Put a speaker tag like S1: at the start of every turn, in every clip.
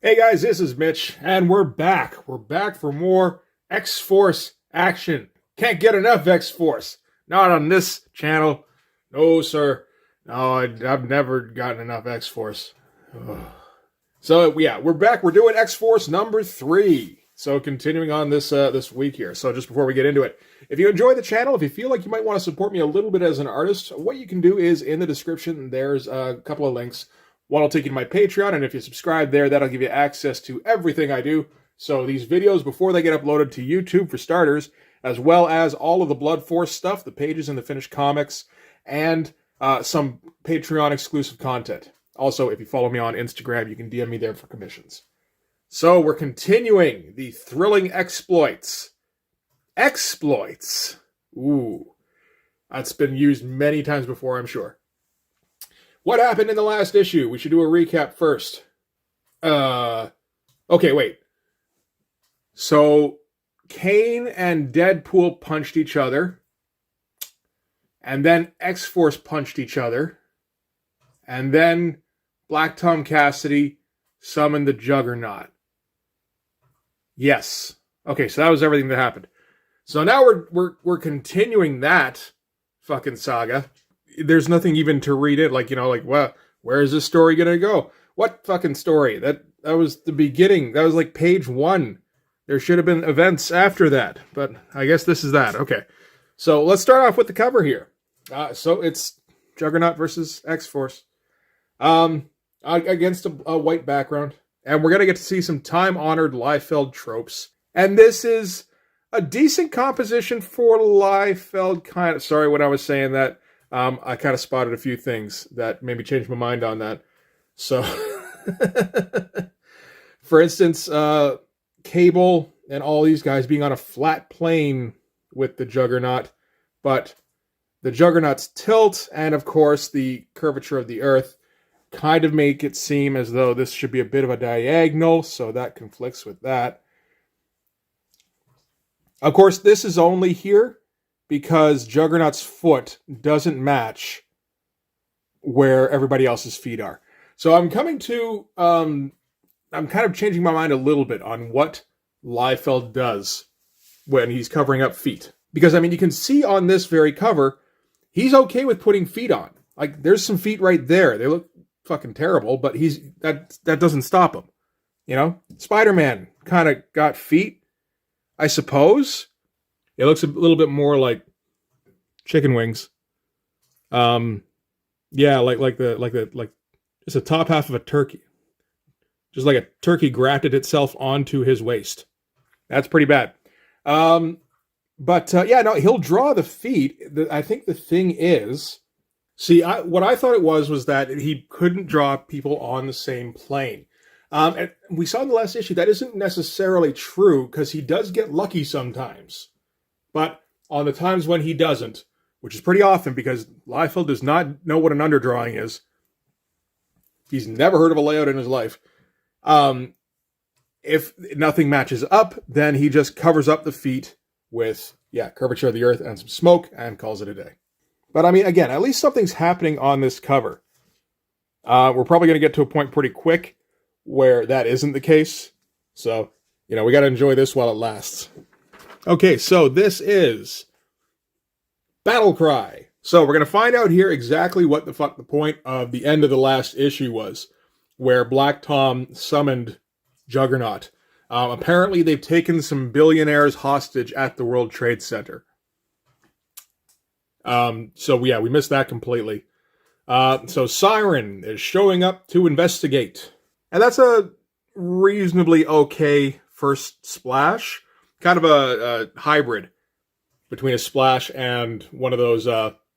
S1: Hey guys, this is Mitch, and we're back. We're back for more X-Force action. Can't get enough X-Force. Not on this channel. No, sir. No, I've never gotten enough X-Force. So, yeah, we're back. We're doing X-Force number 3. So, continuing on this week here. So, just before we get into it, if you enjoy the channel, if you feel like you might want to support me a little bit as an artist, what you can do is in the description, there's a couple of links. One will take you to my Patreon, and if you subscribe there, that'll give you access to everything I do. So these videos, before they get uploaded to YouTube for starters, as well as all of the Blood Force stuff, the pages and the finished comics, and some Patreon exclusive content. Also, if you follow me on Instagram, you can DM me there for commissions. So we're continuing the thrilling exploits. Exploits. Ooh. That's been used many times before, I'm sure. What happened in the last issue? We should do a recap first. Okay, wait. So, Kane and Deadpool punched each other. And then X-Force punched each other. And then Black Tom Cassidy summoned the Juggernaut. Yes. Okay, so that was everything that happened. So now we're continuing that fucking saga. There's nothing even to read it. Well, where is this story gonna go? What fucking story? That was the beginning. That was like page 1. There should have been events after that, but I guess this is that. Okay, so let's start off with the cover here. So it's Juggernaut versus X-Force, against a white background, and we're gonna get to see some time-honored Liefeld tropes. And this is a decent composition for Liefeld. Kind of sorry when I was saying that. I kind of spotted a few things that made me change my mind on that. So, for instance, Cable and all these guys being on a flat plane with the Juggernaut, but the Juggernaut's tilt and, of course, the curvature of the Earth kind of make it seem as though this should be a bit of a diagonal, so that conflicts with that. Of course, this is only here because Juggernaut's foot doesn't match where everybody else's feet are. So I'm coming to, I'm kind of changing my mind a little bit on what Liefeld does when he's covering up feet. Because, I mean, you can see on this very cover, he's okay with putting feet on. Like, there's some feet right there. They look fucking terrible, but that doesn't stop him. You know? Spider-Man kind of got feet, I suppose. It looks a little bit more like chicken wings. Yeah, like just the top half of a turkey. Just like a turkey grafted itself onto his waist. That's pretty bad. Yeah, no, he'll draw the feet. I think the thing is, see, what I thought it was that he couldn't draw people on the same plane. And we saw in the last issue that isn't necessarily true because he does get lucky sometimes. But on the times when he doesn't, which is pretty often because Liefeld does not know what an underdrawing is. He's never heard of a layout in his life. If nothing matches up, then he just covers up the feet with, curvature of the Earth and some smoke and calls it a day. But I mean, again, at least something's happening on this cover. We're probably going to get to a point pretty quick where that isn't the case. So, we got to enjoy this while it lasts. Okay, so this is Battle Cry. So we're going to find out here exactly what the fuck the point of the end of the last issue was, where Black Tom summoned Juggernaut. Apparently they've taken some billionaires hostage at the World Trade Center. We missed that completely. So Siren is showing up to investigate. And that's a reasonably okay first splash. Kind of a hybrid between a splash and one of those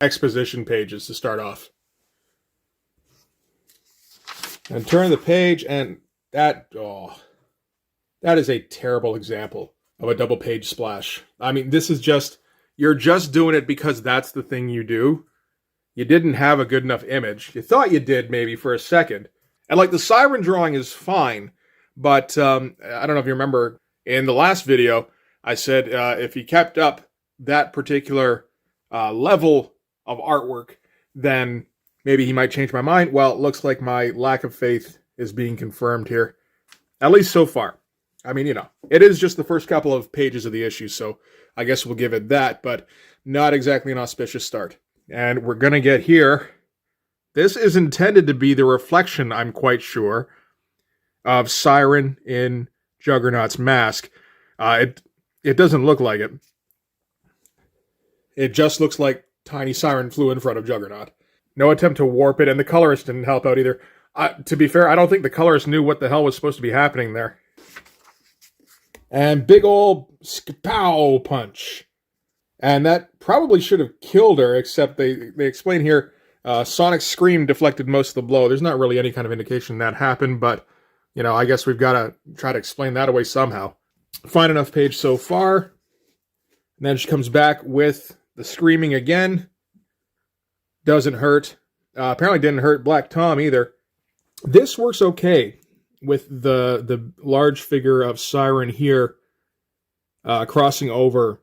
S1: exposition pages to start off. And turn the page, and that is a terrible example of a double page splash. I mean, this is just, you're just doing it because that's the thing you do. You didn't have a good enough image. You thought you did maybe for a second. And like the Siren drawing is fine, but I don't know if you remember, in the last video, I said if he kept up that particular level of artwork, then maybe he might change my mind. Well, it looks like my lack of faith is being confirmed here. At least so far. I mean, it is just the first couple of pages of the issue, so I guess we'll give it that, but not exactly an auspicious start. And we're going to get here. This is intended to be the reflection, I'm quite sure, of Siren in Juggernaut's mask. It doesn't look like it. It just looks like tiny Siren flew in front of Juggernaut. No attempt to warp it, and the colorist didn't help out either. To be fair, I don't think the colorist knew what the hell was supposed to be happening there. And big ol' skapow punch. And that probably should have killed her, except they explain here, Sonic's scream deflected most of the blow. There's not really any kind of indication that happened, but, I guess we've got to try to explain that away somehow. Fine enough page so far. And then she comes back with the screaming again. Doesn't hurt. Apparently didn't hurt Black Tom either. This works okay with the large figure of Siren here crossing over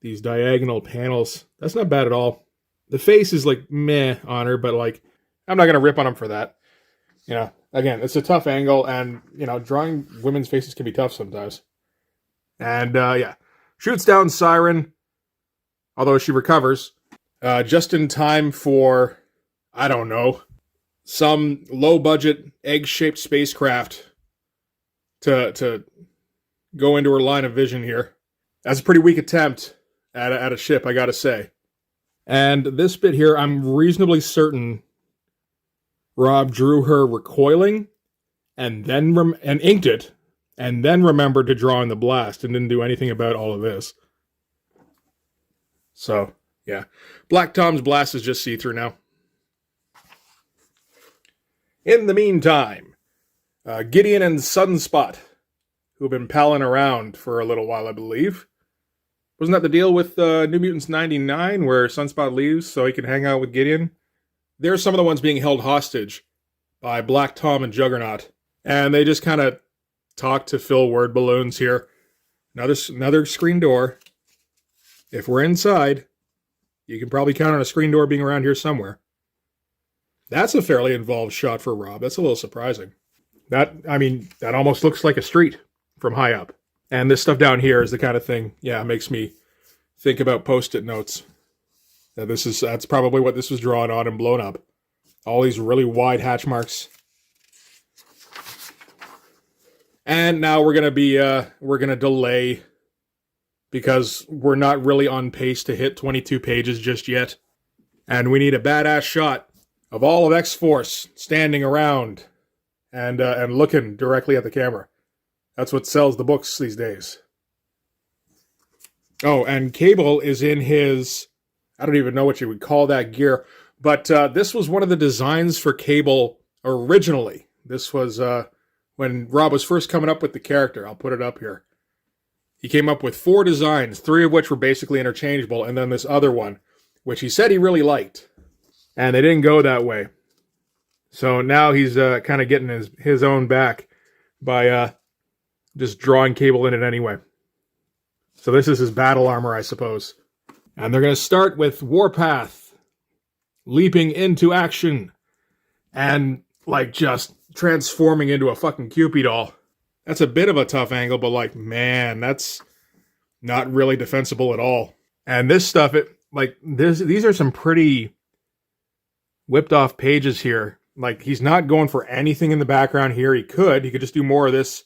S1: these diagonal panels. That's not bad at all. The face is like meh on her, but like I'm not going to rip on him for that. Again, it's a tough angle, and drawing women's faces can be tough sometimes. And yeah, shoots down Siren, although she recovers just in time for, I don't know, some low-budget egg-shaped spacecraft to go into her line of vision here. That's a pretty weak attempt at a ship, I gotta say. And this bit here, I'm reasonably certain Rob drew her recoiling and then and inked it, and then remembered to draw in the blast and didn't do anything about all of this. So, yeah. Black Tom's blast is just see-through now. In the meantime, Gideon and Sunspot, who have been palling around for a little while, I believe. Wasn't that the deal with New Mutants 99, where Sunspot leaves so he can hang out with Gideon? They're some of the ones being held hostage by Black Tom and Juggernaut. And they just kind of talk to fill word balloons here. Another screen door. If we're inside, you can probably count on a screen door being around here somewhere. That's a fairly involved shot for Rob. That's a little surprising. That almost looks like a street from high up. And this stuff down here is the kind of thing, makes me think about Post-it notes. That's probably what this was drawn on and blown up. All these really wide hatch marks. And now we're gonna delay because we're not really on pace to hit 22 pages just yet. And we need a badass shot of all of X-Force standing around and looking directly at the camera. That's what sells the books these days. Oh, and Cable is in his, I don't even know what you would call that gear, but this was one of the designs for Cable originally. This was when Rob was first coming up with the character. I'll put it up here. He came up with 4 designs, 3 of which were basically interchangeable, and then this other one, which he said he really liked. And they didn't go that way. So now he's kind of getting his own back by just drawing Cable in it anyway. So this is his battle armor, I suppose. And they're going to start with Warpath leaping into action and just transforming into a fucking Cupid doll. That's a bit of a tough angle, but man, that's not really defensible at all. And this stuff, these are some pretty whipped off pages here. He's not going for anything in the background here. He could just do more of this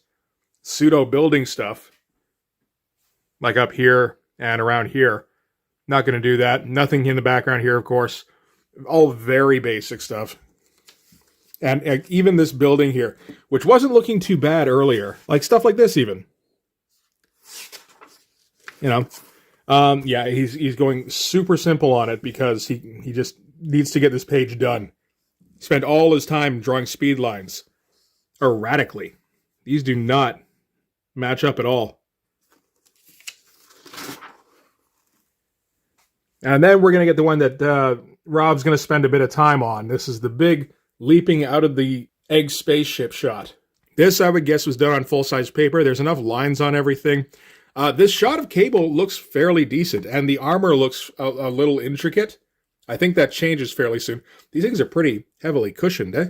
S1: pseudo building stuff. Like up here and around here. Not going to do that. Nothing in the background here, of course. All very basic stuff. And even this building here, which wasn't looking too bad earlier. Stuff like this even. He's going super simple on it because he just needs to get this page done. Spent all his time drawing speed lines erratically. These do not match up at all. And then we're going to get the one that Rob's going to spend a bit of time on. This is the big leaping out of the egg spaceship shot. This, I would guess, was done on full-size paper. There's enough lines on everything. This shot of Cable looks fairly decent, and the armor looks a little intricate. I think that changes fairly soon. These things are pretty heavily cushioned, eh?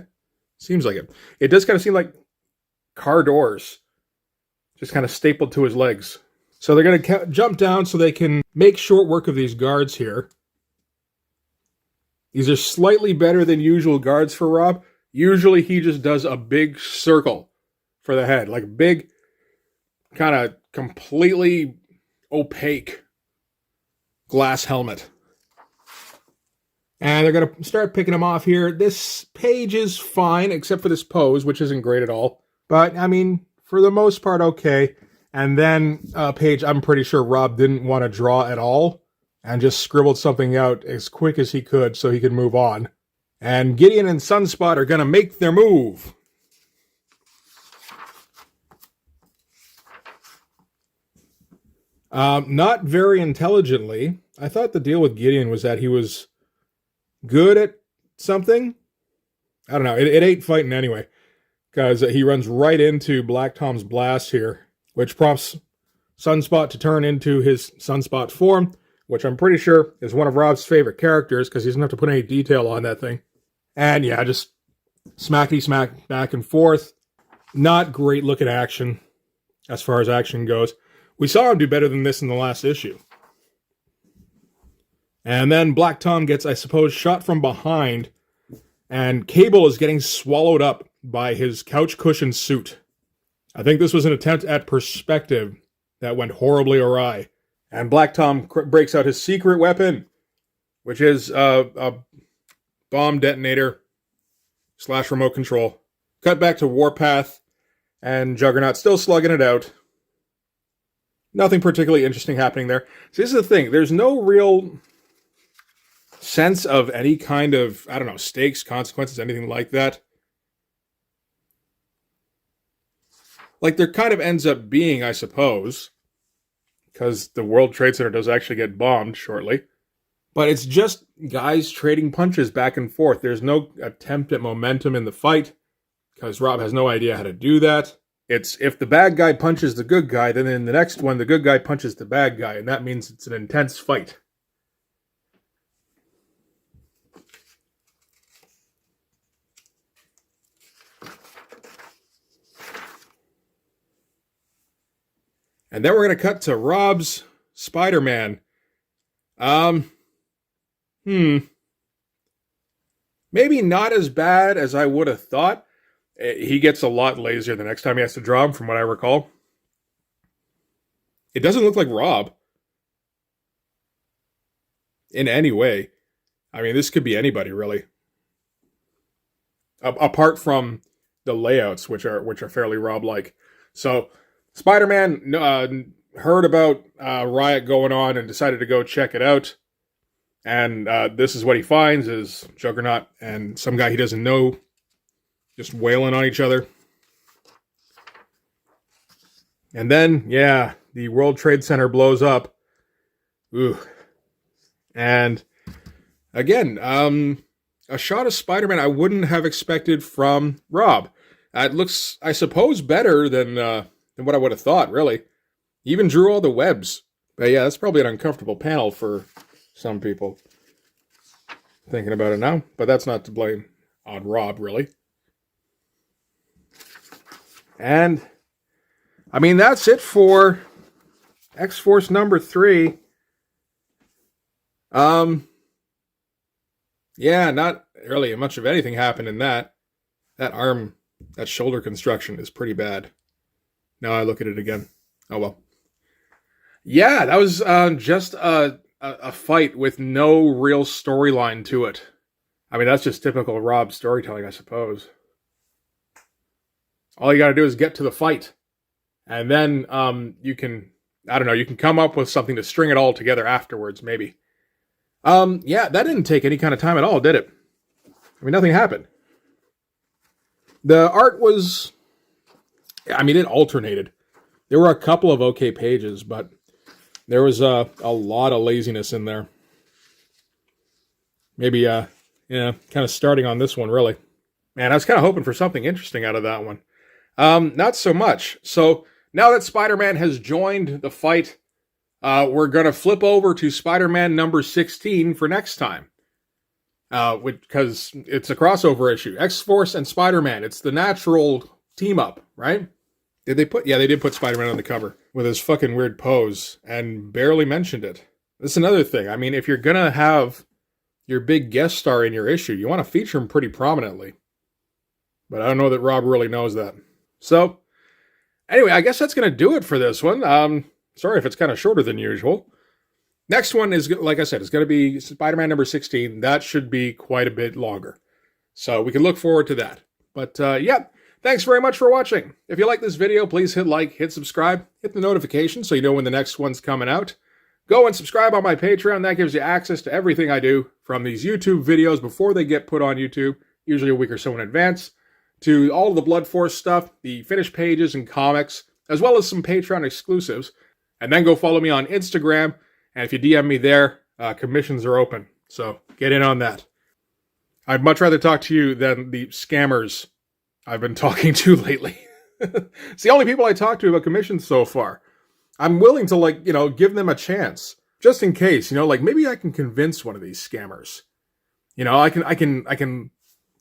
S1: Seems like it. It does kind of seem like car doors. Just kind of stapled to his legs. So they're going to jump down so they can make short work of these guards here. These are slightly better than usual guards for Rob. Usually he just does a big circle for the head. Like a big, kind of completely opaque glass helmet. And they're going to start picking him off here. This page is fine, except for this pose, which isn't great at all. But, I mean, for the most part, okay. And then a page I'm pretty sure Rob didn't want to draw at all, and just scribbled something out as quick as he could so he could move on. And Gideon and Sunspot are going to make their move. Not very intelligently. I thought the deal with Gideon was that he was good at something. I don't know. It ain't fighting anyway. Because he runs right into Black Tom's blast here, which prompts Sunspot to turn into his Sunspot form, which I'm pretty sure is one of Rob's favorite characters, because he doesn't have to put any detail on that thing. And yeah, just smackety-smack back and forth. Not great looking action, as far as action goes. We saw him do better than this in the last issue. And then Black Tom gets, I suppose, shot from behind, and Cable is getting swallowed up by his couch cushion suit. I think this was an attempt at perspective that went horribly awry. And Black Tom breaks out his secret weapon, which is a bomb detonator / remote control. Cut back to Warpath, and Juggernaut still slugging it out. Nothing particularly interesting happening there. So this is the thing. There's no real sense of any kind of, I don't know, stakes, consequences, anything like that. Like there kind of ends up being, I suppose, because the World Trade Center does actually get bombed shortly. But it's just guys trading punches back and forth. There's no attempt at momentum in the fight, because Rob has no idea how to do that. It's if the bad guy punches the good guy, then in the next one, the good guy punches the bad guy, and that means it's an intense fight. And then we're going to cut to Rob's Spider-Man. Maybe not as bad as I would have thought. He gets a lot lazier the next time he has to draw him, from what I recall. It doesn't look like Rob in any way. I mean, this could be anybody, really. Apart from the layouts, which are fairly Rob-like. So Spider-Man heard about riot going on and decided to go check it out. And this is what he finds, is Juggernaut and some guy he doesn't know just wailing on each other. And then, yeah, the World Trade Center blows up. Ooh. And again, a shot of Spider-Man I wouldn't have expected from Rob. It looks, I suppose, better than what I would have thought, really. He even drew all the webs. But yeah, that's probably an uncomfortable panel for some people. Thinking about it now. But that's not to blame on Rob, really. And, I mean, that's it for X-Force number 3. Yeah, not really much of anything happened in that. That arm, that shoulder construction is pretty bad. Now I look at it again. Oh, well. Yeah, that was just a fight with no real storyline to it. I mean, that's just typical Rob storytelling, I suppose. All you gotta do is get to the fight. And then you can, I don't know, you can come up with something to string it all together afterwards, maybe. Yeah, that didn't take any kind of time at all, did it? I mean, nothing happened. The art was, I mean, it alternated. There were a couple of okay pages, but there was a lot of laziness in there. Maybe, yeah, kind of starting on this one, really. Man, I was kind of hoping for something interesting out of that one. Not so much. So, now that Spider-Man has joined the fight, we're going to flip over to Spider-Man number 16 for next time. Because it's a crossover issue. X-Force and Spider-Man. It's the natural team up, right? Did they put? Yeah, they did put Spider-Man on the cover with his fucking weird pose and barely mentioned it. That's another thing. I mean, if you're gonna have your big guest star in your issue, you want to feature him pretty prominently. But I don't know that Rob really knows that. So, anyway, I guess that's gonna do it for this one. Sorry if it's kind of shorter than usual. Next one is, like I said, it's going to be Spider-Man number 16. That should be quite a bit longer. So we can look forward to that. But yeah, thanks very much for watching. If you like this video, please hit like, hit subscribe, hit the notification so you know when the next one's coming out. Go and subscribe on my Patreon. That gives you access to everything I do, from these YouTube videos before they get put on YouTube, usually a week or so in advance, to all of the Blood Force stuff, the finished pages and comics, as well as some Patreon exclusives. And then go follow me on Instagram. And if you DM me there, commissions are open. So get in on that. I'd much rather talk to you than the scammers I've been talking to lately. It's the only people I talk to about commissions so far. I'm willing to, give them a chance. Just in case, maybe I can convince one of these scammers. I can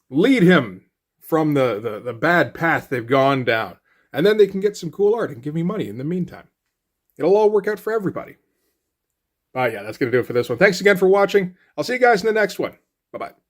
S1: lead him from the bad path they've gone down. And then they can get some cool art and give me money in the meantime. It'll all work out for everybody. Yeah, that's going to do it for this one. Thanks again for watching. I'll see you guys in the next one. Bye-bye.